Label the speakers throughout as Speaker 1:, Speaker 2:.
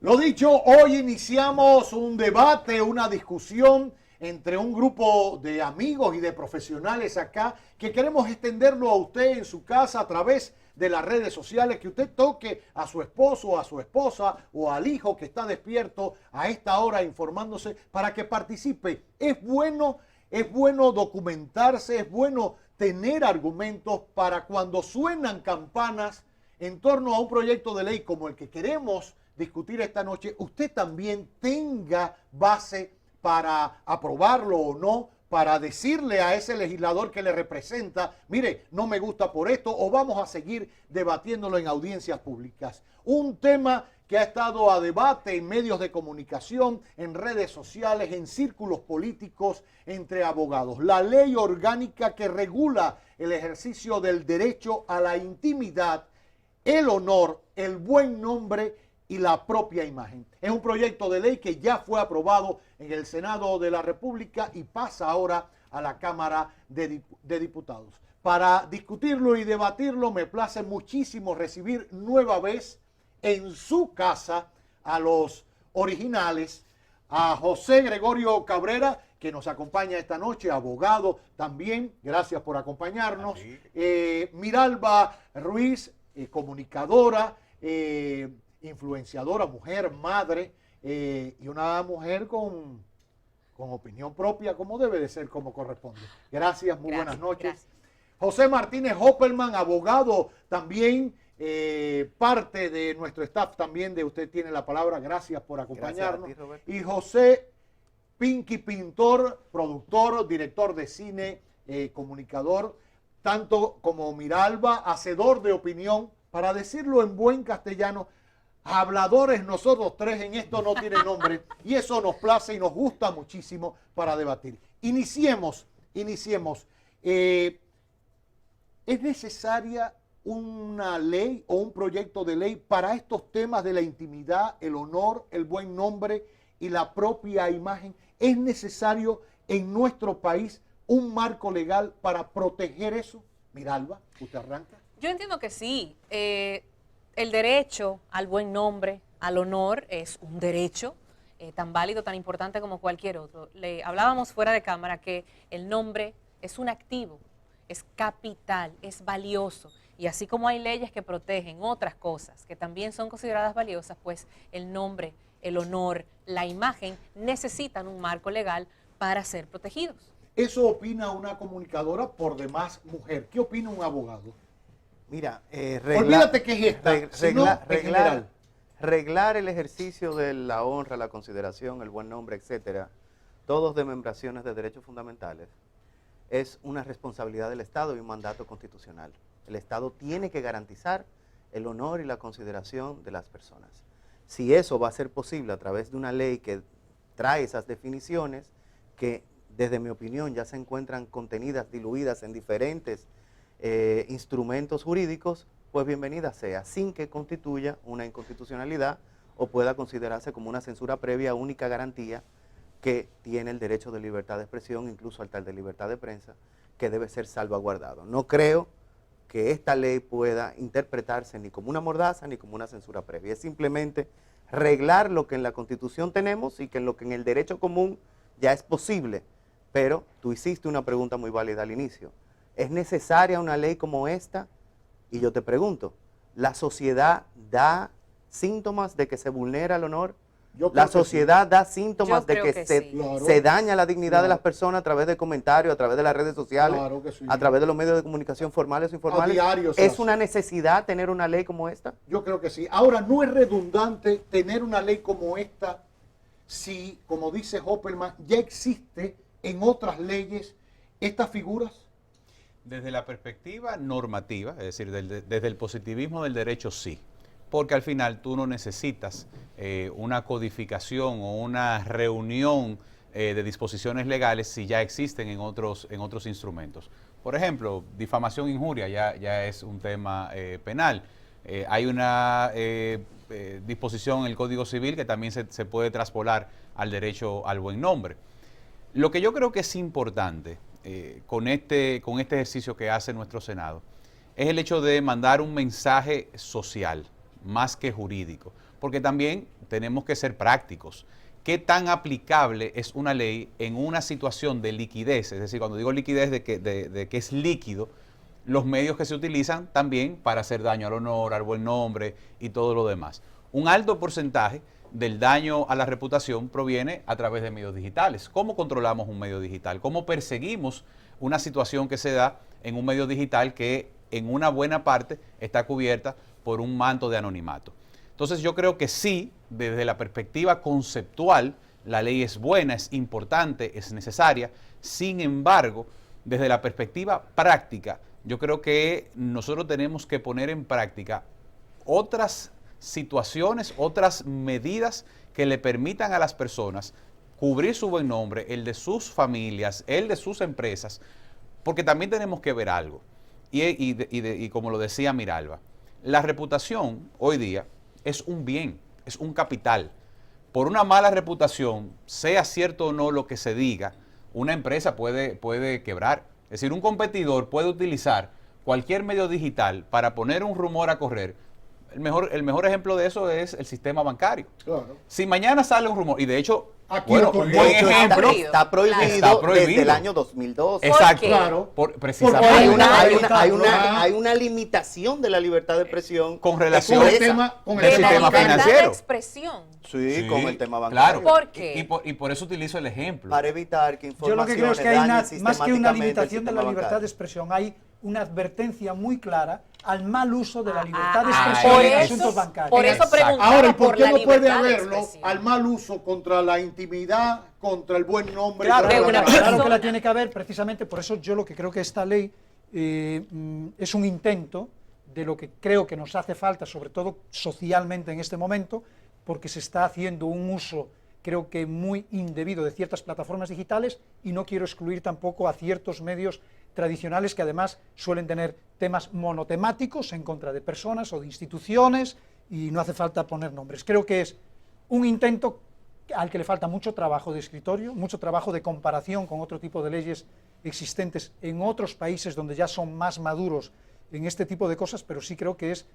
Speaker 1: Lo dicho, hoy iniciamos un debate, una discusión entre un grupo de amigos y de profesionales acá que queremos extenderlo a usted en su casa a través de las redes sociales, que usted toque a su esposo, a su esposa o al hijo que está despierto a esta hora informándose para que participe. Es bueno documentarse, es bueno tener argumentos para cuando suenan campanas en torno a un proyecto de ley como el que queremos discutir esta noche, usted también tenga base para aprobarlo o no, para decirle a ese legislador que le representa, mire, no me gusta por esto, o vamos a seguir debatiéndolo en audiencias públicas. Un tema que ha estado a debate en medios de comunicación, en redes sociales, en círculos políticos, entre abogados. La ley orgánica que regula el ejercicio del derecho a la intimidad, el honor, el buen nombre y la propia imagen. Es un proyecto de ley que ya fue aprobado en el Senado de la República y pasa ahora a la Cámara de Diputados. Para discutirlo y debatirlo me place muchísimo recibir nueva vez en su casa a los originales, a José Gregorio Cabrera, que nos acompaña esta noche, abogado también, gracias por acompañarnos, Miralba Ruiz, comunicadora, influenciadora, mujer, madre, y una mujer con opinión propia, como debe de ser, como corresponde. Gracias, muy buenas noches. Gracias. José Martínez Hoppelman, abogado también, parte de nuestro staff también, de Usted Tiene la Palabra, gracias por acompañarnos. Gracias a ti, y José Pinky Pintor, productor, director de cine, comunicador, tanto como Miralba, hacedor de opinión, para decirlo en buen castellano, habladores nosotros tres, en esto no tiene nombre, y eso nos place y nos gusta muchísimo para debatir. Iniciemos. ¿Es necesaria una ley o un proyecto de ley para estos temas de la intimidad, el honor, el buen nombre y la propia imagen? ¿Es necesario en nuestro país un marco legal para proteger eso? Miralba, ¿usted arranca?
Speaker 2: Yo entiendo que sí. El derecho al buen nombre, al honor, es un derecho tan válido, tan importante como cualquier otro. Hablábamos fuera de cámara que el nombre es un activo, es capital, es valioso. Y así como hay leyes que protegen otras cosas que también son consideradas valiosas, pues el nombre, el honor, la imagen necesitan un marco legal para ser protegidos.
Speaker 1: Eso opina una comunicadora, por demás mujer. ¿Qué opina un abogado?
Speaker 3: Mira,
Speaker 1: olvídate que es esta,
Speaker 3: reglar el ejercicio de la honra, la consideración, el buen nombre, etcétera, todos desmembraciones de derechos fundamentales, es una responsabilidad del Estado y un mandato constitucional. El Estado tiene que garantizar el honor y la consideración de las personas. Si eso va a ser posible a través de una ley que trae esas definiciones, que desde mi opinión ya se encuentran contenidas, diluidas en diferentes instrumentos jurídicos, pues bienvenida sea, sin que constituya una inconstitucionalidad o pueda considerarse como una censura previa, única garantía que tiene el derecho de libertad de expresión, incluso al tal de libertad de prensa, que debe ser salvaguardado. No creo que esta ley pueda interpretarse ni como una mordaza ni como una censura previa. Es simplemente reglar lo que en la Constitución tenemos y que en lo que en el derecho común ya es posible. Pero tú hiciste una pregunta muy válida al inicio. ¿Es necesaria una ley como esta? Y yo te pregunto, ¿la sociedad da síntomas de que se vulnera el honor? ¿La sociedad da síntomas de que se daña la dignidad de las personas a través de comentarios, a través de las redes sociales, a través de los medios de comunicación formales o informales? ¿Es una necesidad tener una ley como esta?
Speaker 1: Yo creo que sí. Ahora, ¿no es redundante tener una ley como esta si, como dice Hoppelman, ya existe en otras leyes estas figuras?
Speaker 4: Desde la perspectiva normativa, es decir, desde el positivismo del derecho, sí. Porque al final tú no necesitas una codificación o una reunión de disposiciones legales si ya existen en otros instrumentos. Por ejemplo, difamación e injuria ya es un tema penal. Hay una disposición en el Código Civil que también se puede traspolar al derecho al buen nombre. Lo que yo creo que es importante con este ejercicio que hace nuestro Senado es el hecho de mandar un mensaje social, más que jurídico, porque también tenemos que ser prácticos. ¿Qué tan aplicable es una ley en una situación de liquidez? Es decir, cuando digo liquidez, de que es líquido, los medios que se utilizan también para hacer daño al honor, al buen nombre y todo lo demás. Un alto porcentaje del daño a la reputación proviene a través de medios digitales. ¿Cómo controlamos un medio digital? ¿Cómo perseguimos una situación que se da en un medio digital que en una buena parte está cubierta por un manto de anonimato? Entonces yo creo que sí, desde la perspectiva conceptual, la ley es buena, es importante, es necesaria. Sin embargo, desde la perspectiva práctica, yo creo que nosotros tenemos que poner en práctica otras situaciones, otras medidas que le permitan a las personas cubrir su buen nombre, el de sus familias, el de sus empresas, porque también tenemos que ver algo. Y como lo decía Miralba, la reputación hoy día es un bien, es un capital. Por una mala reputación, sea cierto o no lo que se diga, una empresa puede quebrar. Es decir, un competidor puede utilizar cualquier medio digital para poner un rumor a correr. El mejor ejemplo de eso es el sistema bancario.
Speaker 1: Claro.
Speaker 4: Si mañana sale un rumor, y de hecho,
Speaker 1: Aquí
Speaker 4: bueno,
Speaker 1: lo
Speaker 4: buen
Speaker 1: prohibido.
Speaker 4: ejemplo.
Speaker 3: Está prohibido,
Speaker 4: Está prohibido
Speaker 3: desde el año 2002.
Speaker 4: Exacto.
Speaker 2: qué?
Speaker 1: Claro.
Speaker 4: Precisamente.
Speaker 3: Hay una limitación de la libertad de expresión
Speaker 4: Con relación
Speaker 3: con
Speaker 1: el
Speaker 3: esa.
Speaker 1: tema, con
Speaker 4: del
Speaker 2: De
Speaker 1: el
Speaker 2: la
Speaker 4: sistema
Speaker 2: libertad
Speaker 4: financiero.
Speaker 2: de expresión.
Speaker 3: Sí, con el tema bancario.
Speaker 4: Claro.
Speaker 2: ¿Por qué?
Speaker 4: Y por eso utilizo el ejemplo.
Speaker 3: Para evitar que
Speaker 5: Yo
Speaker 3: informaciones
Speaker 5: lo que creo es que hay
Speaker 3: dañen
Speaker 5: más que una
Speaker 3: sistemáticamente el
Speaker 5: limitación de la
Speaker 3: sistema
Speaker 5: libertad de
Speaker 3: bancario.
Speaker 5: expresión, hay una advertencia muy clara al mal uso de la
Speaker 2: Ah,
Speaker 5: libertad de
Speaker 2: ah,
Speaker 5: expresión
Speaker 2: por
Speaker 5: en
Speaker 2: eso-
Speaker 5: asuntos bancarios.
Speaker 2: por eso
Speaker 4: Exacto.
Speaker 2: preguntaba
Speaker 1: Ahora, ¿y por
Speaker 2: por
Speaker 1: qué
Speaker 2: la
Speaker 1: no puede
Speaker 2: libertad de
Speaker 1: haberlo
Speaker 2: expresión.
Speaker 1: al mal uso contra la intimidad, contra el buen nombre?
Speaker 5: Claro,
Speaker 1: contra
Speaker 2: de
Speaker 1: la
Speaker 2: una
Speaker 1: moralidad?
Speaker 5: claro que
Speaker 2: persona.
Speaker 5: la tiene que haber, precisamente por eso yo lo que creo que esta ley es un intento de lo que creo que nos hace falta, sobre todo socialmente en este momento, porque se está haciendo un uso, creo que muy indebido, de ciertas plataformas digitales, y no quiero excluir tampoco a ciertos medios tradicionales que además suelen tener temas monotemáticos en contra de personas o de instituciones, y no hace falta poner nombres. Creo que es un intento al que le falta mucho trabajo de escritorio, mucho trabajo de comparación con otro tipo de leyes existentes en otros países donde ya son más maduros en este tipo de cosas, pero sí creo que es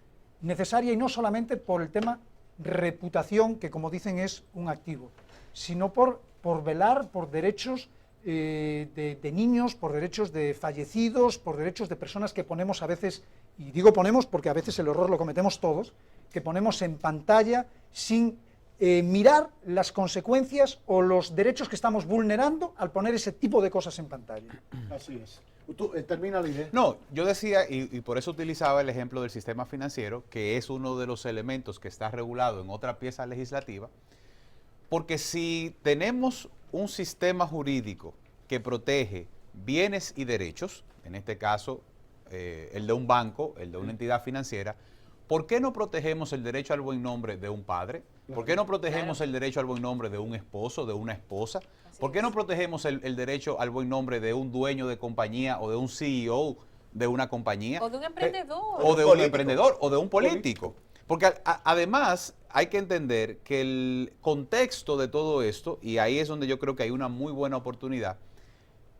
Speaker 5: necesaria, y no solamente por el tema reputación, que como dicen es un activo, sino por velar por derechos de niños, por derechos de fallecidos, por derechos de personas que ponemos a veces, y digo ponemos porque a veces el error lo cometemos todos, que ponemos en pantalla sin mirar las consecuencias o los derechos que estamos vulnerando al poner ese tipo de cosas en pantalla.
Speaker 1: Así es. Tú, termina la idea.
Speaker 4: No, yo decía, y por eso utilizaba el ejemplo del sistema financiero, que es uno de los elementos que está regulado en otra pieza legislativa, porque si tenemos un sistema jurídico que protege bienes y derechos, en este caso el de un banco, el de una entidad financiera, ¿por qué no protegemos el derecho al buen nombre de un padre? ¿Por qué no protegemos el derecho al buen nombre de un esposo, de una esposa? ¿Por qué no protegemos el derecho al buen nombre de un dueño de compañía o de un CEO de una compañía?
Speaker 2: O de un emprendedor.
Speaker 4: O de un
Speaker 3: Político.
Speaker 4: emprendedor o de un político. Porque además hay que entender que el contexto de todo esto, y ahí es donde yo creo que hay una muy buena oportunidad,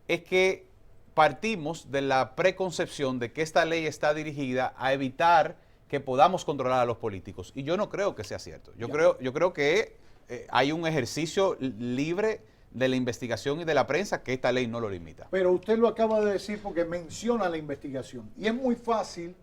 Speaker 4: es que partimos de la preconcepción de que esta ley está dirigida a evitar que podamos controlar a los políticos. Y yo no creo que sea cierto. Yo creo que hay un ejercicio libre de la investigación y de la prensa que esta ley no lo limita.
Speaker 1: Pero usted lo acaba de decir porque menciona la investigación. Y es muy fácil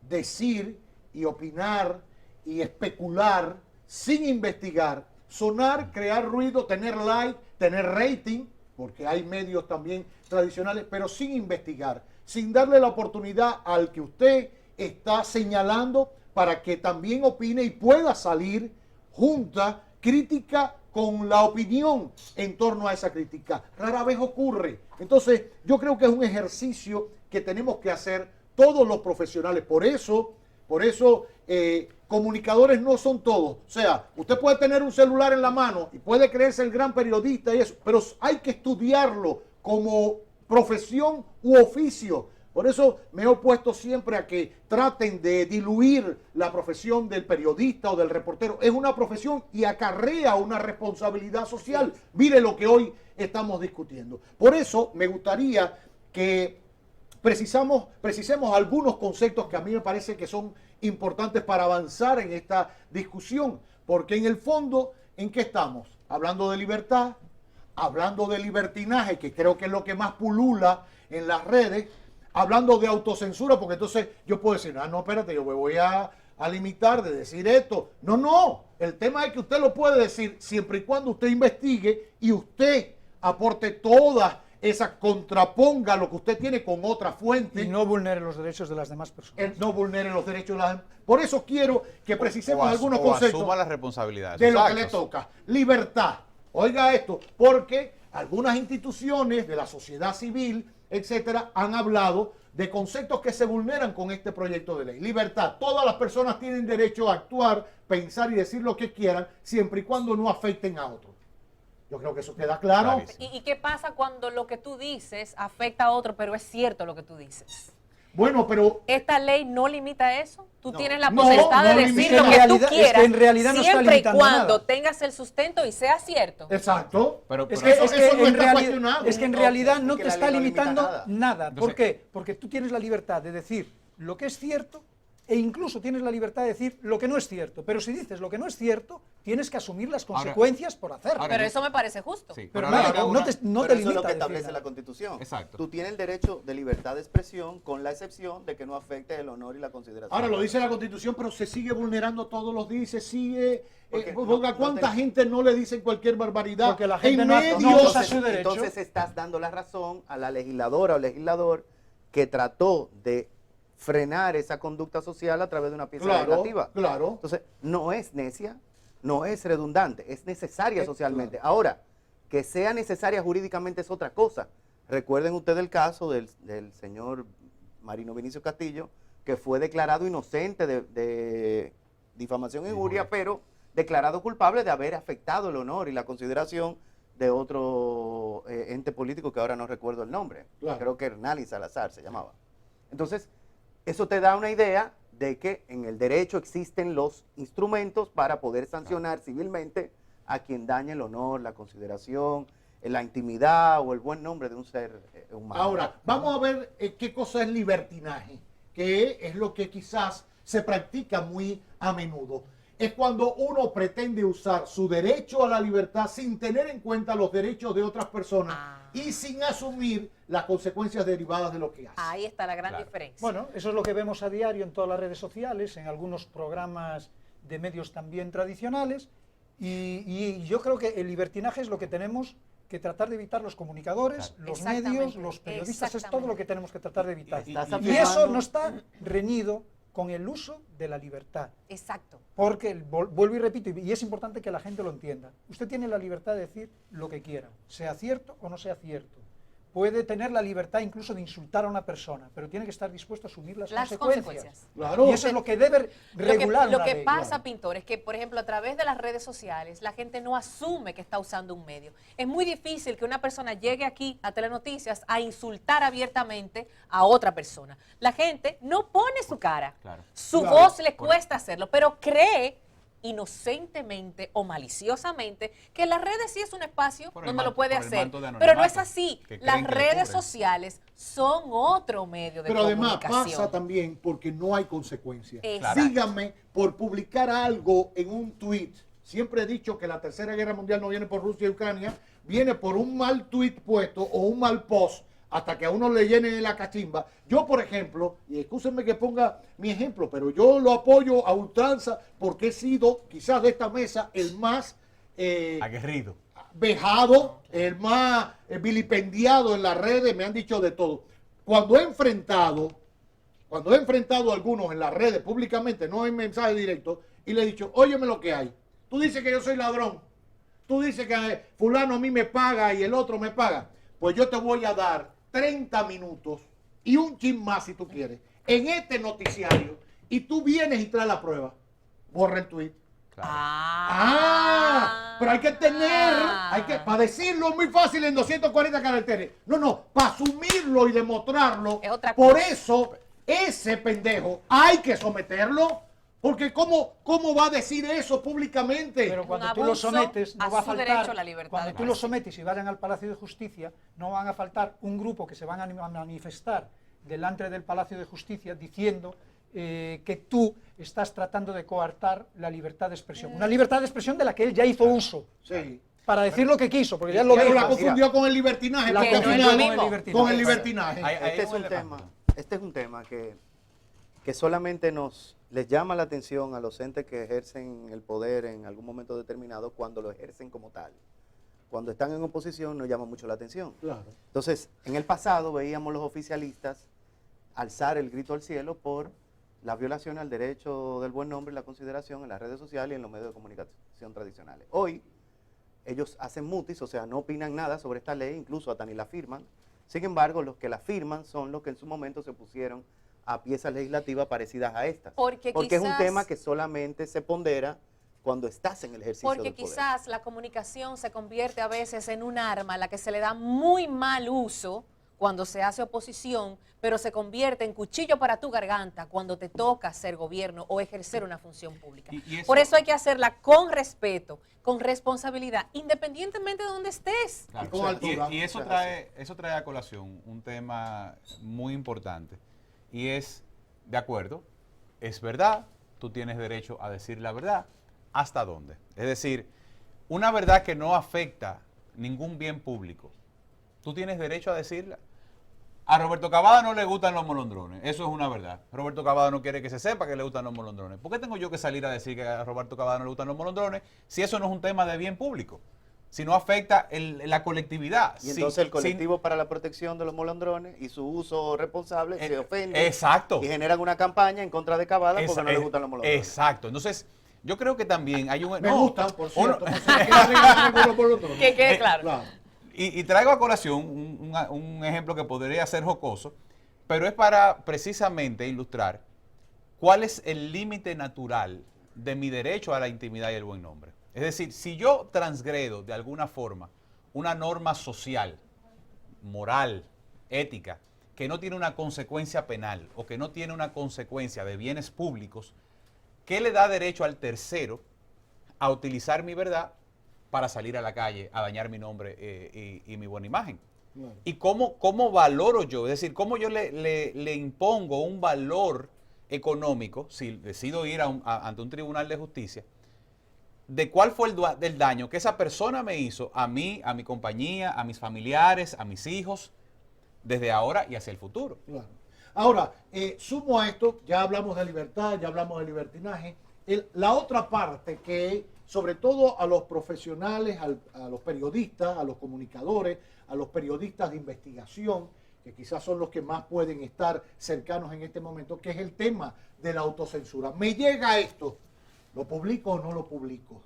Speaker 1: decir y opinar y especular sin investigar, sonar, crear ruido, tener like, tener rating, porque hay medios también tradicionales, pero sin investigar, sin darle la oportunidad al que usted está señalando para que también opine y pueda salir junta, crítica con la opinión en torno a esa crítica. Rara vez ocurre. Entonces, yo creo que es un ejercicio que tenemos que hacer todos los profesionales. Por eso, comunicadores no son todos. O sea, usted puede tener un celular en la mano y puede creerse el gran periodista y eso, pero hay que estudiarlo como profesión u oficio. Por eso me he opuesto siempre a que traten de diluir la profesión del periodista o del reportero. Es una profesión y acarrea una responsabilidad social. Mire lo que hoy estamos discutiendo. Por eso me gustaría que precisemos algunos conceptos que a mí me parece que son importantes para avanzar en esta discusión, porque en el fondo, ¿en qué estamos? Hablando de libertad, hablando de libertinaje, que creo que es lo que más pulula en las redes, hablando de autocensura, porque entonces yo puedo decir, no, espérate, yo me voy a limitar de decir esto. No, el tema es que usted lo puede decir siempre y cuando usted investigue y usted aporte todas esas, contraponga lo que usted tiene con otra fuente.
Speaker 5: Y no vulnere los derechos de las demás personas.
Speaker 1: No vulnere los derechos de las demás. Por eso quiero que precisemos algunos conceptos
Speaker 4: asuma la responsabilidad
Speaker 1: de lo que
Speaker 4: actos.
Speaker 1: le toca. Libertad. Oiga esto, porque algunas instituciones de la sociedad civil, etcétera, han hablado de conceptos que se vulneran con este proyecto de ley. Libertad. Todas las personas tienen derecho a actuar, pensar y decir lo que quieran, siempre y cuando no afecten a otros. Yo creo que eso queda claro.
Speaker 4: Clarísimo.
Speaker 2: ¿Y qué pasa cuando lo que tú dices afecta a otro, pero es cierto lo que tú dices?
Speaker 1: Bueno, pero
Speaker 2: ¿Esta ley no limita eso? Tú
Speaker 3: No.
Speaker 2: tienes la
Speaker 1: No,
Speaker 2: potestad
Speaker 1: no
Speaker 2: de
Speaker 1: limita.
Speaker 2: decir
Speaker 1: Es
Speaker 2: lo
Speaker 1: que
Speaker 2: que
Speaker 1: en
Speaker 2: tú
Speaker 5: realidad-
Speaker 2: quieras,
Speaker 5: es que en realidad no está
Speaker 2: siempre y
Speaker 5: limitando
Speaker 2: cuando
Speaker 5: nada.
Speaker 2: tengas el sustento y sea cierto.
Speaker 1: exacto.
Speaker 4: Pero
Speaker 5: Es
Speaker 4: pero-
Speaker 5: que,
Speaker 1: eso
Speaker 5: es que
Speaker 1: no
Speaker 5: en
Speaker 1: está cuestionado.
Speaker 5: es que en
Speaker 3: No,
Speaker 5: realidad
Speaker 3: es
Speaker 5: no
Speaker 3: que
Speaker 5: te
Speaker 3: la
Speaker 5: está
Speaker 3: ley no limita
Speaker 5: limitando nada. ¿Por
Speaker 4: Entonces-
Speaker 5: qué? Porque tú tienes la libertad de decir lo que es cierto e incluso tienes la libertad de decir lo que no es cierto. Pero si dices lo que no es cierto, tienes que asumir las
Speaker 4: Ahora-
Speaker 5: consecuencias por hacerlo.
Speaker 4: ahora
Speaker 2: Pero
Speaker 4: yo-
Speaker 2: eso me parece justo.
Speaker 4: Sí,
Speaker 5: Pero
Speaker 4: ahora
Speaker 5: nada,
Speaker 4: llega
Speaker 5: no
Speaker 4: una-
Speaker 5: te
Speaker 3: Pero
Speaker 5: limita.
Speaker 3: eso es lo que
Speaker 5: decir
Speaker 3: establece
Speaker 5: nada.
Speaker 3: la Constitución.
Speaker 4: Exacto.
Speaker 3: Tú tienes el derecho de libertad de expresión con la excepción de que no afecte el honor y la consideración.
Speaker 1: Ahora lo dice la Constitución, pero se sigue vulnerando todos los días, se sigue.
Speaker 3: Porque
Speaker 1: ¿A cuánta gente no le dicen cualquier barbaridad?
Speaker 5: Porque la gente
Speaker 1: en
Speaker 5: no
Speaker 1: medios?
Speaker 5: usa su derecho.
Speaker 3: Entonces estás dando la razón a la legisladora o legislador que trató de frenar esa conducta social a través de una pieza
Speaker 1: Claro,
Speaker 3: legislativa.
Speaker 1: claro.
Speaker 3: Entonces, no es necia, no es redundante, es necesaria socialmente.
Speaker 1: claro.
Speaker 3: Ahora, que sea necesaria jurídicamente es otra cosa. Recuerden ustedes el caso del señor Marino Vinicio Castillo, que fue declarado inocente de difamación e injuria, pero declarado culpable de haber afectado el honor y la consideración de otro ente político que ahora no recuerdo el nombre.
Speaker 1: Claro.
Speaker 3: Creo que Hernán Salazar se llamaba. Entonces, eso te da una idea de que en el derecho existen los instrumentos para poder sancionar civilmente a quien dañe el honor, la consideración, la intimidad o el buen nombre de un ser humano.
Speaker 1: Ahora, vamos a ver qué cosa es libertinaje, que es lo que quizás se practica muy a menudo. Es cuando uno pretende usar su derecho a la libertad sin tener en cuenta los derechos de otras personas y sin asumir las consecuencias derivadas de lo que hace.
Speaker 2: Ahí está la gran
Speaker 4: Claro.
Speaker 2: diferencia.
Speaker 5: Bueno, eso es lo que vemos a diario en todas las redes sociales, en algunos programas de medios también tradicionales, y yo creo que el libertinaje es lo que tenemos que tratar de evitar los comunicadores, los medios,
Speaker 2: Exactamente,
Speaker 5: los periodistas, es todo
Speaker 2: exactamente.
Speaker 5: lo que tenemos que tratar de evitar.
Speaker 3: Estás
Speaker 5: Y eso
Speaker 3: afirmando-
Speaker 5: no está reñido con el uso de la libertad.
Speaker 2: Exacto.
Speaker 5: Porque, vuelvo y repito, y es importante que la gente lo entienda, usted tiene la libertad de decir lo que quiera, sea cierto o no sea cierto. Puede tener la libertad incluso de insultar a una persona, pero tiene que estar dispuesto a asumir las consecuencias.
Speaker 1: Claro.
Speaker 5: Y eso es lo que debe regular
Speaker 2: Lo
Speaker 5: una
Speaker 2: que
Speaker 5: ley.
Speaker 2: pasa, Pintor, es que, por ejemplo, a través de las redes sociales, la gente no asume que está usando un medio. Es muy difícil que una persona llegue aquí a Telenoticias a insultar abiertamente a otra persona. La gente no pone su cara.
Speaker 4: Claro.
Speaker 2: Su
Speaker 1: Claro.
Speaker 2: voz le cuesta hacerlo, pero cree inocentemente o maliciosamente que las redes sí es un espacio
Speaker 4: Por el
Speaker 2: donde
Speaker 4: man-
Speaker 2: lo puede
Speaker 4: por el
Speaker 2: hacer.
Speaker 4: manto de
Speaker 2: Pero no es
Speaker 4: anonimato
Speaker 2: así.
Speaker 4: que creen
Speaker 2: Las
Speaker 4: que le
Speaker 2: redes
Speaker 4: cubre.
Speaker 2: sociales son otro medio de
Speaker 1: Pero además
Speaker 2: comunicación.
Speaker 1: pasa también porque no hay consecuencias.
Speaker 2: Exacto.
Speaker 1: Dígame, por publicar algo en un tweet, siempre he dicho que la Tercera Guerra Mundial no viene por Rusia y Ucrania, viene por un mal tweet puesto o un mal post hasta que a uno le llene la cachimba. Yo, por ejemplo, y excúsenme que ponga mi ejemplo, pero yo lo apoyo a ultranza porque he sido, quizás de esta mesa, el más
Speaker 4: Aguerrido.
Speaker 1: vejado, el más vilipendiado en las redes, me han dicho de todo. Cuando he enfrentado a algunos en las redes públicamente, no en mensaje directo, y le he dicho, óyeme lo que hay. Tú dices que yo soy ladrón. Tú dices que fulano a mí me paga y el otro me paga. Pues yo te voy a dar 30 minutos y un chin más si tú quieres en este noticiario y tú vienes y traes la prueba. Borra el tweet. Pero hay que tener, para decirlo es muy fácil en 240 caracteres. No, para asumirlo y demostrarlo.
Speaker 2: Es otra
Speaker 1: Por
Speaker 2: cosa.
Speaker 1: eso, ese pendejo hay que someterlo. Porque ¿cómo va a decir eso públicamente?
Speaker 5: Pero cuando
Speaker 2: Un
Speaker 5: tú lo
Speaker 2: abuso
Speaker 5: sometes, no
Speaker 2: a
Speaker 5: va a
Speaker 2: su derecho
Speaker 5: faltar.
Speaker 2: a la libertad
Speaker 5: Cuando
Speaker 2: de
Speaker 5: tú lo
Speaker 2: expresión.
Speaker 5: sometes y vayan al Palacio de Justicia, no van a faltar un grupo que se van a manifestar delante del Palacio de Justicia diciendo que tú estás tratando de coartar la libertad de expresión. Una libertad de expresión de la que él ya hizo uso.
Speaker 1: Sí.
Speaker 5: Para decir lo que quiso, porque ya lo
Speaker 1: Pero
Speaker 5: dijo.
Speaker 1: la confundió con el libertinaje.
Speaker 5: La
Speaker 1: porque al
Speaker 5: confundió
Speaker 1: final-
Speaker 5: con el libertinaje.
Speaker 1: Con el libertinaje.
Speaker 3: Este es un tema que solamente les llama la atención a los entes que ejercen el poder en algún momento determinado cuando lo ejercen como tal. Cuando están en oposición nos llama mucho la atención.
Speaker 1: Claro.
Speaker 3: Entonces, en el pasado veíamos los oficialistas alzar el grito al cielo por la violación al derecho del buen nombre y la consideración en las redes sociales y en los medios de comunicación tradicionales. Hoy, ellos hacen mutis, o sea, no opinan nada sobre esta ley, incluso hasta ni la firman. Sin embargo, los que la firman son los que en su momento se pusieron a piezas legislativas parecidas a estas.
Speaker 2: Porque
Speaker 3: es un
Speaker 2: quizás-
Speaker 3: tema que solamente se pondera cuando estás en el ejercicio
Speaker 2: Porque
Speaker 3: del poder.
Speaker 2: quizás la comunicación se convierte a veces en un arma a la que se le da muy mal uso cuando se hace oposición, pero se convierte en cuchillo para tu garganta cuando te toca ser gobierno o ejercer una función pública.
Speaker 4: Y eso-
Speaker 2: Por eso hay que hacerla con respeto, con responsabilidad, independientemente de donde estés.
Speaker 4: Claro,
Speaker 1: Con
Speaker 4: o sea,
Speaker 1: altura.
Speaker 4: y eso trae a colación un tema muy importante y es, de acuerdo, es verdad, tú tienes derecho a decir la verdad, ¿hasta dónde? Es decir, una verdad que no afecta ningún bien público, tú tienes derecho a decirla. A Roberto Cavada no le gustan los molondrones, eso es una verdad. Roberto Cavada no quiere que se sepa que le gustan los molondrones. ¿Por qué tengo yo que salir a decir que a Roberto Cavada no le gustan los molondrones si eso no es un tema de bien público? Si no afecta la colectividad.
Speaker 3: Y entonces el colectivo para la protección de los molondrones y su uso responsable se ofende.
Speaker 4: Exacto.
Speaker 3: Y generan una campaña en contra de Cavada porque no le gustan los molondrones.
Speaker 4: Exacto. Entonces, yo creo que también hay un...
Speaker 1: Me
Speaker 4: no,
Speaker 1: gustan, por
Speaker 4: uno-
Speaker 1: cierto. No sé qué arreglan uno por otro.
Speaker 2: Que quede claro.
Speaker 1: Claro.
Speaker 4: Y traigo a colación un ejemplo que podría ser jocoso, pero es para precisamente ilustrar cuál es el límite natural de mi derecho a la intimidad y el buen nombre. Es decir, si yo transgredo de alguna forma una norma social, moral, ética, que no tiene una consecuencia penal o que no tiene una consecuencia de bienes públicos, ¿qué le da derecho al tercero a utilizar mi verdad para salir a la calle a dañar mi nombre y mi buena imagen?
Speaker 1: Claro.
Speaker 4: ¿Y cómo valoro yo? Es decir, ¿cómo yo le impongo un valor económico, si decido ir ante un tribunal de justicia, de cuál fue el daño que esa persona me hizo a mí, a mi compañía, a mis familiares, a mis hijos, desde ahora y hacia el futuro?
Speaker 1: Claro. Ahora, sumo a esto, ya hablamos de libertad, ya hablamos de libertinaje. La otra parte que, sobre todo a los profesionales, a los periodistas, a los comunicadores, a los periodistas de investigación, que quizás son los que más pueden estar cercanos en este momento, que es el tema de la autocensura. Me llega esto, ¿lo publico o no lo publico?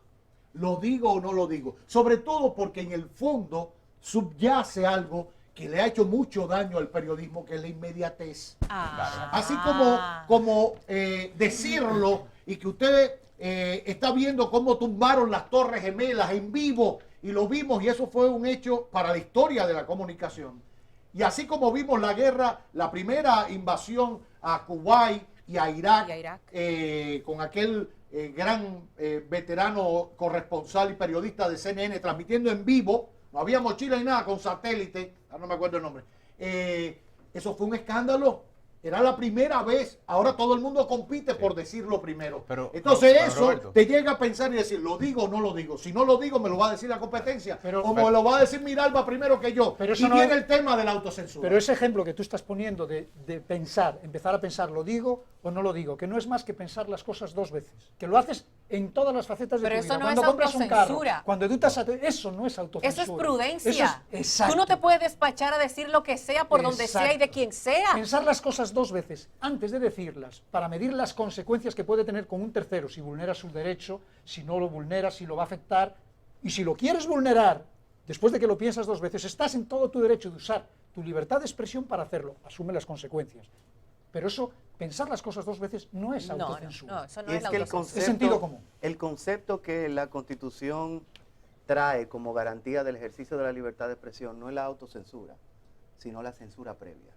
Speaker 1: ¿Lo digo o no lo digo? Sobre todo porque en el fondo subyace algo que le ha hecho mucho daño al periodismo, que es la inmediatez. Así como decirlo y que usted está viendo cómo tumbaron las Torres Gemelas en vivo y lo vimos y eso fue un hecho para la historia de la comunicación. Y así como vimos la guerra, la primera invasión a Kuwait y a Irak, con aquel gran veterano corresponsal y periodista de CNN transmitiendo en vivo, no había mochila ni nada, con satélite, no me acuerdo el nombre. Eso fue un escándalo. Era la primera vez. Ahora todo el mundo compite por decirlo primero. Entonces eso
Speaker 4: Roberto,
Speaker 1: te llega a pensar y decir, ¿lo digo o no lo digo? Si no lo digo, me lo va a decir la competencia. Me lo va a decir Miralba primero que yo.
Speaker 5: Pero
Speaker 1: y
Speaker 5: eso no
Speaker 1: viene
Speaker 5: es-
Speaker 1: el tema de la autocensura.
Speaker 5: Pero ese ejemplo que tú estás poniendo de pensar, empezar a pensar, ¿lo digo o no lo digo? Que no es más que pensar las cosas dos veces. Que lo haces en todas las facetas de
Speaker 2: Pero
Speaker 5: tu
Speaker 2: eso
Speaker 5: vida.
Speaker 2: no
Speaker 5: Cuando
Speaker 2: es
Speaker 5: compras un carro,
Speaker 2: autocensura.
Speaker 5: cuando educas eso no es autocensura.
Speaker 2: Eso es prudencia.
Speaker 5: Eso es, exacto.
Speaker 2: Tú no te puedes despachar a decir lo que sea por donde sea y de
Speaker 5: Exacto.
Speaker 2: quien sea.
Speaker 5: Pensar las cosas dos veces antes de decirlas, para medir las consecuencias que puede tener con un tercero, si vulnera su derecho, si no lo vulnera, si lo va a afectar. Y si lo quieres vulnerar, después de que lo piensas dos veces, estás en todo tu derecho de usar tu libertad de expresión para hacerlo. Asume las consecuencias. Pero eso, pensar las cosas dos veces, no es autocensura.
Speaker 2: No, eso no
Speaker 3: Y
Speaker 2: es
Speaker 3: es que
Speaker 2: autocensura.
Speaker 5: Es sentido común.
Speaker 3: el concepto que la Constitución trae como garantía del ejercicio de la libertad de expresión no es la autocensura, sino la censura previa.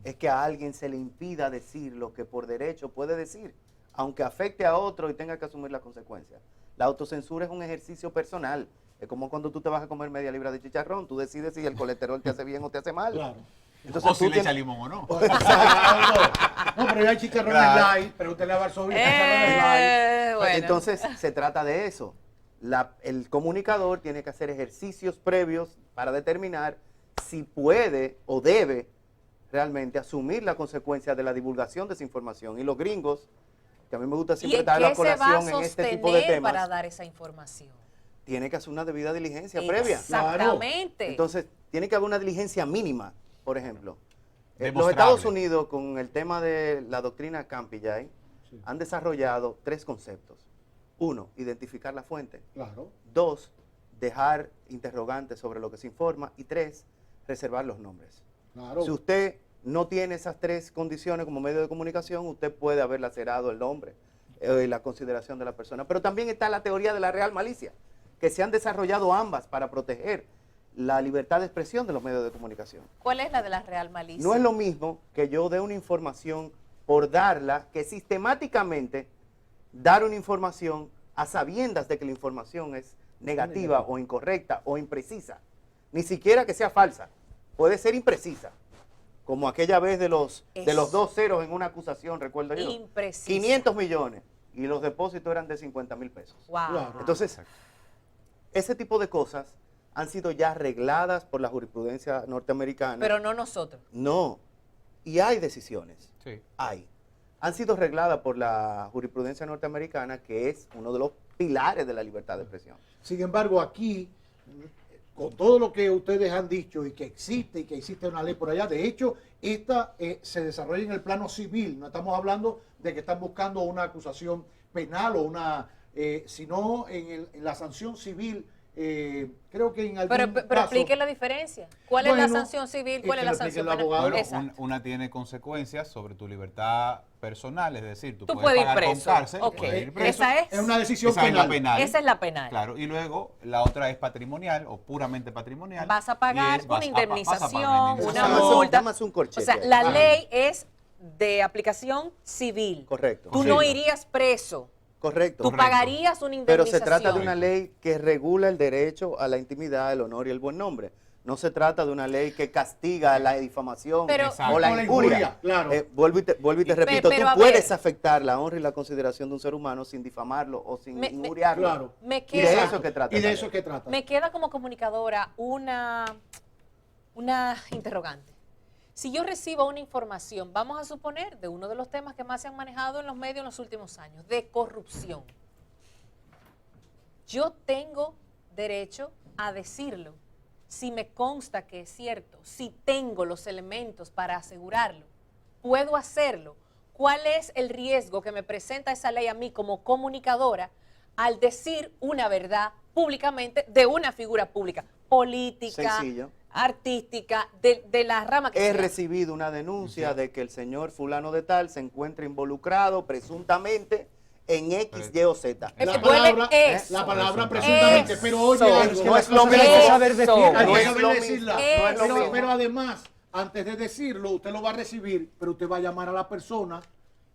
Speaker 3: Es que a alguien se le impida decir lo que por derecho puede decir, aunque afecte a otro y tenga que asumir las consecuencias. La autocensura es un ejercicio personal. Es como cuando tú te vas a comer media libra de chicharrón, tú decides si el colesterol te hace bien o te hace mal.
Speaker 1: Claro.
Speaker 3: Entonces,
Speaker 4: O si
Speaker 3: tú
Speaker 4: le echa
Speaker 3: tienes-
Speaker 4: limón o no.
Speaker 1: No, pero ya hay chicharrones
Speaker 4: Claro.
Speaker 1: light, pregúntale a Varsovia, chicharrones light.
Speaker 2: Bueno.
Speaker 3: Entonces, se trata de eso. El comunicador tiene que hacer ejercicios previos para determinar si puede o debe realmente asumir la consecuencia de la divulgación de esa información. Y los gringos, que a mí me gusta
Speaker 2: ¿Y
Speaker 3: siempre
Speaker 2: en
Speaker 3: traer la
Speaker 2: qué se va a
Speaker 3: colación en este tipo de
Speaker 2: sostener para
Speaker 3: temas,
Speaker 2: dar esa información?
Speaker 3: tiene que hacer una debida diligencia previa.
Speaker 2: Exactamente.
Speaker 3: Entonces, tiene que haber una diligencia mínima, por ejemplo. Los
Speaker 4: Demostrable.
Speaker 3: Estados Unidos, con el tema de la doctrina Campillay, han desarrollado 3 conceptos. 1, identificar la fuente.
Speaker 1: Claro.
Speaker 3: 2, dejar interrogantes sobre lo que se informa. Y 3, reservar los nombres.
Speaker 1: Claro.
Speaker 3: Si usted no tiene esas 3 condiciones como medio de comunicación, usted puede haber lacerado el nombre y la consideración de la persona. Pero también está la teoría de la real malicia, que se han desarrollado ambas para proteger la libertad de expresión de los medios de comunicación.
Speaker 2: ¿Cuál es la de la real malicia?
Speaker 3: No es lo mismo que yo dé una información por darla, que sistemáticamente dar una información a sabiendas de que la información es negativa o incorrecta o imprecisa. Ni siquiera que sea falsa, puede ser imprecisa. Como aquella vez de los 2 ceros en una acusación, recuerdo yo.
Speaker 2: Imprecisa.
Speaker 3: 500 millones y los depósitos eran de 50,000 pesos.
Speaker 2: Wow.
Speaker 1: Claro.
Speaker 3: Entonces, ese tipo de cosas han sido ya arregladas por la jurisprudencia norteamericana.
Speaker 2: Pero no nosotros.
Speaker 3: No, y hay decisiones,
Speaker 4: Sí.
Speaker 3: hay. Han sido arregladas por la jurisprudencia norteamericana, que es uno de los pilares de la libertad de expresión.
Speaker 1: Sin embargo, aquí, con todo lo que ustedes han dicho y que existe una ley por allá, de hecho, esta se desarrolla en el plano civil. No estamos hablando de que están buscando una acusación penal o una, sino en la sanción civil. Creo que en algún
Speaker 2: Pero
Speaker 1: caso,
Speaker 2: explique la diferencia. ¿Cuál es
Speaker 1: Bueno,
Speaker 2: la sanción civil? ¿Cuál
Speaker 1: que
Speaker 2: es la
Speaker 1: lo explique
Speaker 2: sanción
Speaker 1: el
Speaker 2: penal?
Speaker 1: abogado.
Speaker 4: Bueno,
Speaker 2: Exacto.
Speaker 4: una tiene consecuencias sobre tu libertad personal, es decir, tú
Speaker 2: Tú
Speaker 4: puedes
Speaker 2: puedes ir
Speaker 4: pagar con
Speaker 2: preso.
Speaker 4: cárcel,
Speaker 2: Ok.
Speaker 4: puedes ir preso.
Speaker 2: Esa es.
Speaker 1: es una decisión
Speaker 4: Esa es
Speaker 1: penal.
Speaker 4: la penal.
Speaker 2: Esa es la penal.
Speaker 4: Claro, y luego la otra es patrimonial o puramente patrimonial.
Speaker 2: Vas a
Speaker 4: y
Speaker 2: pagar
Speaker 4: es, vas
Speaker 2: una
Speaker 4: a pagar
Speaker 2: indemnización, una
Speaker 1: indemnización.
Speaker 2: multa.
Speaker 3: Llámase un corchete
Speaker 2: O sea,
Speaker 3: ahí.
Speaker 2: la
Speaker 1: Ah.
Speaker 2: ley es de aplicación civil.
Speaker 3: Correcto.
Speaker 2: Tú no
Speaker 4: Correcto.
Speaker 2: irías preso.
Speaker 3: Correcto.
Speaker 2: Tú
Speaker 4: Correcto.
Speaker 2: pagarías una
Speaker 3: Pero
Speaker 2: indemnización.
Speaker 3: se trata de una ley que regula el derecho a la intimidad, el honor y el buen nombre. No se trata de una ley que castiga la difamación
Speaker 2: Pero-
Speaker 3: o la
Speaker 1: O la
Speaker 3: injuria.
Speaker 1: injuria, claro.
Speaker 3: Vuelvo y te repito,
Speaker 2: pero
Speaker 3: tú
Speaker 2: a
Speaker 3: puedes
Speaker 2: ver.
Speaker 3: afectar la honra y la consideración de un ser humano sin difamarlo o sin
Speaker 2: Me-
Speaker 3: injuriarlo.
Speaker 1: Claro.
Speaker 2: Me
Speaker 3: Y de
Speaker 2: queda,
Speaker 3: eso que trata.
Speaker 1: Y de
Speaker 3: la
Speaker 1: eso
Speaker 3: ley.
Speaker 1: que trata.
Speaker 2: me queda como comunicadora una interrogante. Si yo recibo una información, vamos a suponer, de uno de los temas que más se han manejado en los medios en los últimos años, de corrupción. Yo tengo derecho a decirlo si me consta que es cierto, si tengo los elementos para asegurarlo. Puedo hacerlo. ¿Cuál es el riesgo que me presenta esa ley a mí como comunicadora al decir una verdad públicamente de una figura pública, política,
Speaker 3: Sencillo.
Speaker 2: artística, de la rama que
Speaker 3: He
Speaker 2: sea?
Speaker 3: recibido una denuncia de que el señor fulano de tal se encuentra involucrado presuntamente en X, Y o Z.
Speaker 2: Es
Speaker 1: La
Speaker 2: que duele
Speaker 1: palabra,
Speaker 2: eso.
Speaker 1: la palabra
Speaker 4: Eso.
Speaker 1: presuntamente, pero oye,
Speaker 2: Eso.
Speaker 1: algo,
Speaker 3: No es lo
Speaker 5: Hay que
Speaker 3: mismo.
Speaker 5: saber decir.
Speaker 2: Eso.
Speaker 1: hay
Speaker 3: No
Speaker 1: que
Speaker 3: es
Speaker 1: saber
Speaker 3: lo
Speaker 1: decirla.
Speaker 3: mismo, no es lo
Speaker 1: Pero,
Speaker 3: mismo.
Speaker 1: pero además, antes de decirlo, usted lo va a recibir, pero usted va a llamar a la persona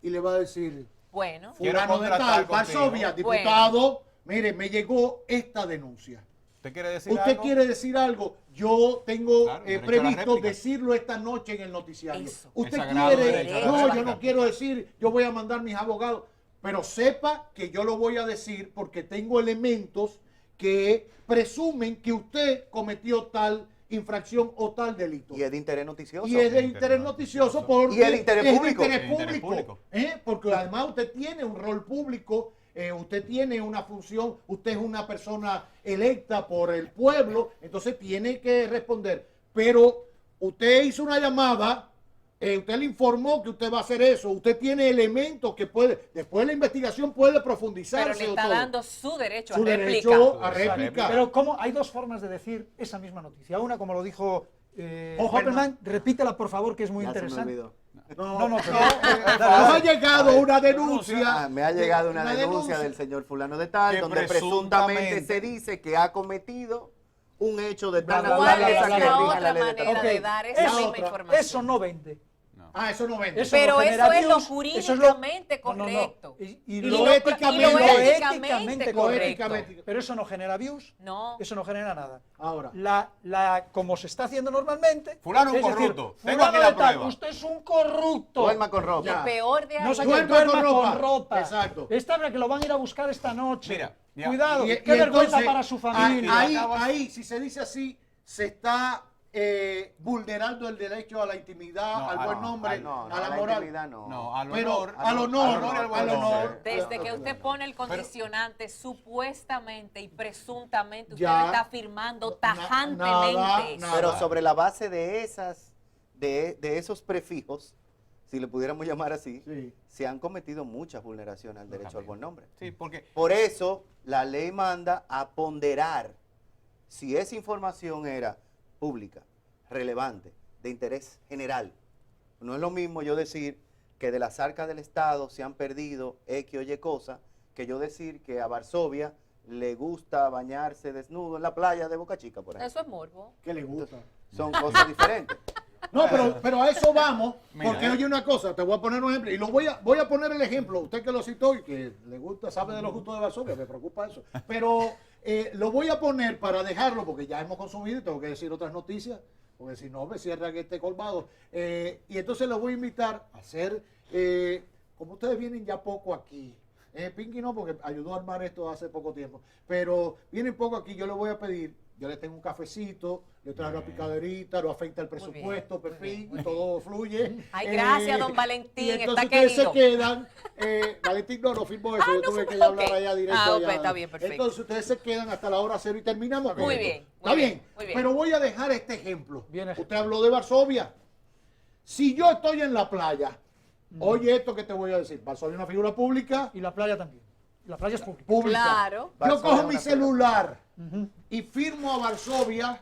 Speaker 1: y le va a decir,
Speaker 2: Bueno,
Speaker 4: Quiero
Speaker 1: fulano de
Speaker 4: contratar
Speaker 1: tal,
Speaker 4: contigo.
Speaker 1: Varsovia, diputado, mire, me llegó esta denuncia.
Speaker 4: ¿Usted quiere decir
Speaker 1: ¿Usted
Speaker 4: algo?
Speaker 1: quiere decir algo? Yo tengo
Speaker 4: Claro, derecho a la
Speaker 1: previsto
Speaker 4: réplica.
Speaker 1: decirlo esta noche en el noticiario.
Speaker 2: Eso.
Speaker 1: ¿Usted
Speaker 4: Es sagrado
Speaker 1: quiere?
Speaker 4: derecho a la
Speaker 1: No, yo
Speaker 4: réplica.
Speaker 1: no quiero decir, yo voy a mandar mis abogados. Pero sepa que yo lo voy a decir porque tengo elementos que presumen que usted cometió tal infracción o tal delito.
Speaker 3: Y es de interés noticioso.
Speaker 1: Y es de interés noticioso porque
Speaker 3: Y es de interés público.
Speaker 1: interés
Speaker 4: Es de interés
Speaker 1: público,
Speaker 4: público.
Speaker 1: porque además usted tiene un rol público, usted tiene una función, usted es una persona electa por el pueblo, entonces tiene que responder. Pero usted hizo una llamada, usted le informó que usted va a hacer eso, usted tiene elementos que puede, después la investigación puede profundizarse.
Speaker 2: pero le
Speaker 1: o
Speaker 2: está
Speaker 1: todo.
Speaker 2: dando su derecho
Speaker 1: Su
Speaker 2: a réplica.
Speaker 1: derecho a
Speaker 4: Réplica.
Speaker 1: réplica.
Speaker 5: Pero ¿cómo? Hay 2 formas de decir esa misma noticia. Una, como lo dijo
Speaker 1: Hopperman.
Speaker 5: Hopperman, repítela por favor, que es muy
Speaker 3: Ya se me
Speaker 5: interesante.
Speaker 3: olvidó.
Speaker 5: No, pero-
Speaker 1: Nos ha llegado una denuncia.
Speaker 3: Me ha llegado una denuncia del señor fulano de tal,
Speaker 4: Que
Speaker 3: donde presuntamente
Speaker 4: presuntamente
Speaker 3: se dice que ha cometido un hecho de tal
Speaker 1: Bla, bla, bla,
Speaker 2: ¿Cuál es
Speaker 3: naturaleza
Speaker 1: bla,
Speaker 3: que
Speaker 1: bla,
Speaker 2: la
Speaker 1: bla,
Speaker 3: rige
Speaker 2: otra
Speaker 3: la ley de tal.
Speaker 2: manera
Speaker 5: Ok,
Speaker 2: de dar esa
Speaker 5: eso-
Speaker 2: misma información?
Speaker 5: Eso no vende.
Speaker 4: No.
Speaker 1: Ah, eso no vende.
Speaker 5: Eso
Speaker 2: Pero
Speaker 5: no
Speaker 2: eso
Speaker 5: genera
Speaker 2: es lo
Speaker 5: views, eso
Speaker 2: jurídicamente
Speaker 5: no, no, no.
Speaker 2: correcto.
Speaker 5: Y
Speaker 1: lo
Speaker 5: lo
Speaker 1: éticamente-
Speaker 2: y lo
Speaker 5: éticamente
Speaker 2: éticamente
Speaker 5: correcto.
Speaker 1: éticamente-
Speaker 5: Pero eso no genera views,
Speaker 2: No.
Speaker 5: eso no genera nada.
Speaker 1: Ahora.
Speaker 5: Como se está haciendo normalmente.
Speaker 6: Fulano es un
Speaker 5: es decir,
Speaker 6: corrupto. Tengo
Speaker 5: fulano
Speaker 6: aquí la
Speaker 5: de tal,
Speaker 6: prueba.
Speaker 5: usted es un corrupto.
Speaker 3: Duerma con ropa.
Speaker 1: Ya.
Speaker 2: Lo peor de ahí.
Speaker 5: No sé qué,
Speaker 1: Duerma
Speaker 5: duerma
Speaker 1: con
Speaker 5: con
Speaker 1: ropa.
Speaker 5: ropa.
Speaker 1: Exacto.
Speaker 5: Esta vez que lo van a ir a buscar esta noche.
Speaker 6: Mira, ya.
Speaker 5: Cuidado,
Speaker 1: Y-
Speaker 5: qué
Speaker 1: y
Speaker 5: vergüenza
Speaker 1: entonces,
Speaker 5: para su familia.
Speaker 1: Ahí, si se dice así, se está vulnerando el derecho a la intimidad,
Speaker 6: No,
Speaker 1: al buen nombre, a la moral.
Speaker 3: intimidad no.
Speaker 6: No, al
Speaker 1: Pero
Speaker 6: honor.
Speaker 1: al honor,
Speaker 6: y al buen
Speaker 1: al
Speaker 6: nombre.
Speaker 1: honor.
Speaker 2: Desde que usted pone el condicionante supuestamente y presuntamente, usted
Speaker 1: Ya.
Speaker 2: lo está afirmando
Speaker 1: Nada,
Speaker 2: tajantemente.
Speaker 1: nada.
Speaker 3: Pero sobre la base de esos prefijos, si le pudiéramos llamar así,
Speaker 1: Sí.
Speaker 3: se han cometido muchas vulneraciones al derecho al buen nombre.
Speaker 6: Sí, porque
Speaker 3: Por eso la ley manda a ponderar si esa información era pública, relevante, de interés general. No es lo mismo yo decir que de las arcas del Estado se han perdido X o Y cosas, que yo decir que a Varsovia le gusta bañarse desnudo en la playa de Boca Chica, por ejemplo.
Speaker 2: Eso es morbo.
Speaker 1: ¿Qué le gusta?
Speaker 3: Son cosas diferentes.
Speaker 1: No, pero a eso vamos,
Speaker 6: Mira,
Speaker 1: porque oye una cosa, te voy a poner un ejemplo, y voy a poner el ejemplo, usted que lo citó y que le gusta, sabe de los gustos de Varsovia, me preocupa eso, pero lo voy a poner para dejarlo, porque ya hemos consumido y tengo que decir otras noticias, porque si no me cierran este colmado, y entonces lo voy a invitar a hacer, como ustedes vienen ya poco aquí, Pinky no, porque ayudó a armar esto hace poco tiempo, pero vienen poco aquí, yo le voy a pedir, yo le tengo un cafecito, le traigo una picaderita, lo afecta el presupuesto,
Speaker 2: muy bien,
Speaker 1: Pepín,
Speaker 2: muy
Speaker 1: y todo fluye.
Speaker 2: Ay, gracias, don Valentín,
Speaker 1: Y entonces
Speaker 2: está
Speaker 1: ustedes
Speaker 2: querido.
Speaker 1: se quedan, Valentín no firmó eso, yo
Speaker 2: no
Speaker 1: tuve
Speaker 2: fue-
Speaker 1: que hablar
Speaker 2: ok.
Speaker 1: allá directo.
Speaker 2: Ah, ok,
Speaker 1: allá.
Speaker 2: está bien, perfecto.
Speaker 1: Entonces ustedes se quedan hasta la hora cero y terminamos con
Speaker 2: Muy
Speaker 1: esto.
Speaker 2: bien,
Speaker 1: Está
Speaker 2: muy
Speaker 1: bien,
Speaker 2: bien, muy bien.
Speaker 1: pero voy a dejar este ejemplo.
Speaker 5: Bien ejemplo.
Speaker 1: Usted habló de Varsovia. Si yo estoy en la playa, oye esto que te voy a decir, Varsovia es una figura pública,
Speaker 5: Y la playa también. La playa es pública.
Speaker 1: pública.
Speaker 2: Claro.
Speaker 1: Yo
Speaker 3: Varsovia
Speaker 1: cojo
Speaker 3: es
Speaker 1: mi
Speaker 3: una
Speaker 1: celular y firmo a Varsovia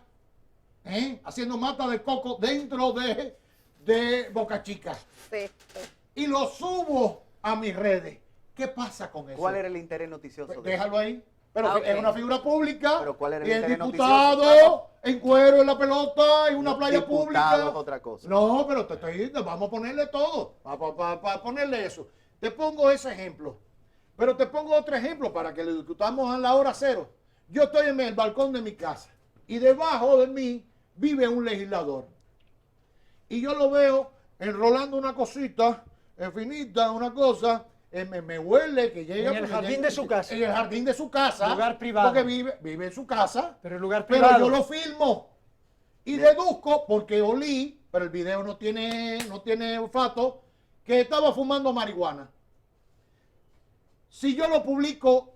Speaker 1: haciendo mata de coco dentro de Boca Chica
Speaker 2: Sí.
Speaker 1: y lo subo a mis redes. ¿Qué pasa con eso?
Speaker 3: ¿Cuál era el interés noticioso
Speaker 1: Pues
Speaker 3: de eso?
Speaker 1: déjalo ahí. Pero
Speaker 2: Ah, ok.
Speaker 1: es una figura pública.
Speaker 3: Pero ¿cuál era el
Speaker 1: y el
Speaker 3: interés
Speaker 1: diputado
Speaker 3: noticioso?
Speaker 1: en cuero en la pelota, en una playa
Speaker 3: Diputado
Speaker 1: pública.
Speaker 3: es otra cosa.
Speaker 1: No, pero te estoy diciendo, vamos a ponerle todo. Para ponerle eso. Te pongo ese ejemplo. Pero te pongo otro ejemplo para que lo discutamos a la hora cero. Yo estoy en el balcón de mi casa y debajo de mí vive un legislador. Y yo lo veo enrolando una cosita, finita, una cosa. Me huele que llega.
Speaker 5: En el
Speaker 1: porque
Speaker 5: jardín
Speaker 1: llega-
Speaker 5: de su casa.
Speaker 1: En el jardín de su casa.
Speaker 5: Lugar privado.
Speaker 1: Porque vive en su casa.
Speaker 5: Pero el lugar
Speaker 1: Pero
Speaker 5: privado.
Speaker 1: yo lo filmo. Y deduzco, porque olí, pero el video no tiene olfato, que estaba fumando marihuana. Si yo lo publico,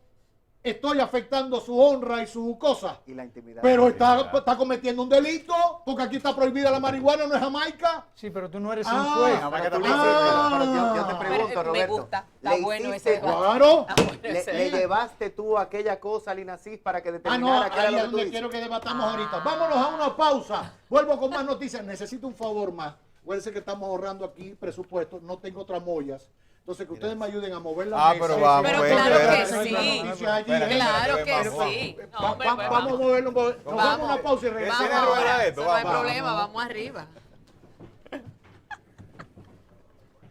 Speaker 1: estoy afectando su honra y su cosa.
Speaker 3: Y la intimidad.
Speaker 1: Pero está cometiendo un delito, porque aquí está prohibida la marihuana, no es Jamaica.
Speaker 5: Sí, pero tú no eres
Speaker 1: Ah,
Speaker 5: un juez.
Speaker 6: Jamaica
Speaker 3: Pero tú
Speaker 6: también.
Speaker 3: le hiciste-
Speaker 1: Ah.
Speaker 3: pero yo te pregunto,
Speaker 2: Pero, me
Speaker 3: Roberto.
Speaker 2: gusta, está
Speaker 3: ¿le
Speaker 2: bueno
Speaker 3: hiciste-
Speaker 2: ese debate.
Speaker 1: Claro.
Speaker 2: Está bueno ese
Speaker 3: ¿Le
Speaker 2: debate.
Speaker 3: llevaste tú aquella cosa al INASIF para que
Speaker 1: Ah, no,
Speaker 3: determinara qué era
Speaker 1: ahí
Speaker 3: lo
Speaker 1: es
Speaker 3: que tú
Speaker 1: donde
Speaker 3: dices?
Speaker 1: quiero que debatamos ahorita. Vámonos a una pausa. Vuelvo con más noticias. Necesito un favor más. Acuérdense que estamos ahorrando aquí presupuesto. No tengo tramoyas. Entonces, que ustedes me ayuden a mover la
Speaker 6: Ah,
Speaker 1: mesa.
Speaker 6: pero vamos,
Speaker 2: Pero
Speaker 6: pues,
Speaker 2: claro que
Speaker 6: espérate.
Speaker 2: sí.
Speaker 1: La noticia allí,
Speaker 6: Espérate,
Speaker 2: Claro
Speaker 6: espérate,
Speaker 2: que
Speaker 6: vamos.
Speaker 2: sí. No,
Speaker 1: Va-
Speaker 2: hombre,
Speaker 1: va-
Speaker 2: pues
Speaker 1: vamos a moverlo. Nos vamos a una pausa y
Speaker 6: ¿Qué
Speaker 1: regresamos.
Speaker 6: tiene rueda esto?
Speaker 2: No hay
Speaker 6: Vamos.
Speaker 2: problema, vamos arriba.